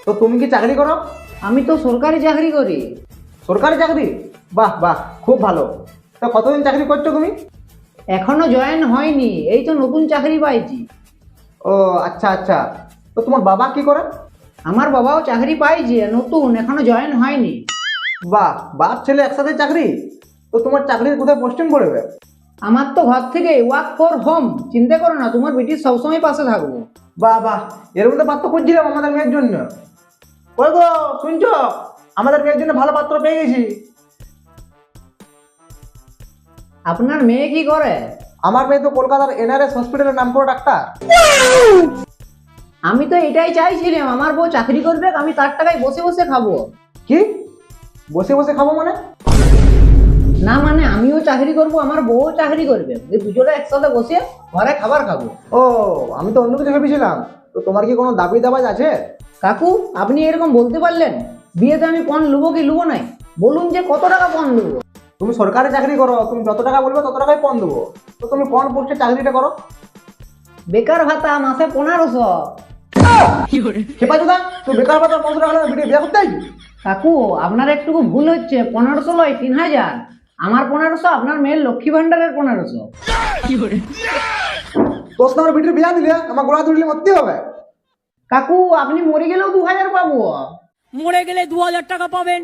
তো তুমি কি চাকরি করো? আমি তো সরকারি চাকরি করি। সরকারি চাকরি? বাহ বাহ, খুব ভালো। তো কতদিন চাকরি করছো তুমি? এখনো জয়েন হয়নি, এই তো নতুন চাকরি পাইছি। ও আচ্ছা আচ্ছা। তো তোমার বাবা কি করে? আমার বাবাও চাকরি পাইছে, নতুন, এখনো জয়েন হয়নি। বাহ, বাপ ছেলে একসাথে চাকরি। তো তোমার চাকরির কোথায় পোস্টিং পড়বে? আমার তো ঘর থেকে ওয়ার্ক ফর হোম, চিন্তা করো না, তোমার বেটির সবসময় পাশে থাকবো। বাহ বাহ, এর মধ্যে পাত্র খুঁজছিলাম আমাদের মেয়ের জন্য। ওই গো, শুনছো? আমাদের মেয়ের জন্য ভালো পাত্র পেয়ে গেছি। আপনার মেয়ে কি করে? আমার মেয়ে তো কলকাতার এনআরএস হসপিটালের নাম করা ডাক্তার। আমি তো এটাই চাইছিলাম, আমার বউ চাকরি করবে, আমি তার টাকায় বসে বসে খাবো। কি? বসে বসে খাবো মানে? না মানে আমিও চাকরি করব, আমার বউও চাকরি করবে, এই দুজনে একসাথে বসে ঘরে খাবার খাবো। ও, আমি তো অন্য কিছু ভেবেছিলাম। তো তোমার কি কোনো দাবি দাবাজ আছে? কাকু, আপনি এরকম বলতে পারলেন? বিয়েতে আমি পণ লুবো কি লুবো নাই? বলুন যে কত টাকা পণ লুবো। তুমি সরকারি চাকরি করো, তুমি যত টাকা বলবে তত টাকাই পণ দেবো। তো তুমি কোন পোস্টে চাকরিটা করো? বেকার ভাতা মাসে 1500। খেপা চোদা, তুমি বেকার ভাতা 1500 টাকা হলে বিয়ে করতে আইবি? কাকু, আপনার একটুকু ভুল হচ্ছে, 1500 নয়, 3000। আমার 1500, আপনার মেয়ের লক্ষ্মী ভান্ডারের 1500। তোর সাথে আমার বিটির বিয়া দিলে আমার গোড়া তুললে মরতে হবে। কাকু, আপনি মরে গেলেও 2000 পাবো। মরে গেলে 2000 টাকা পাবেন।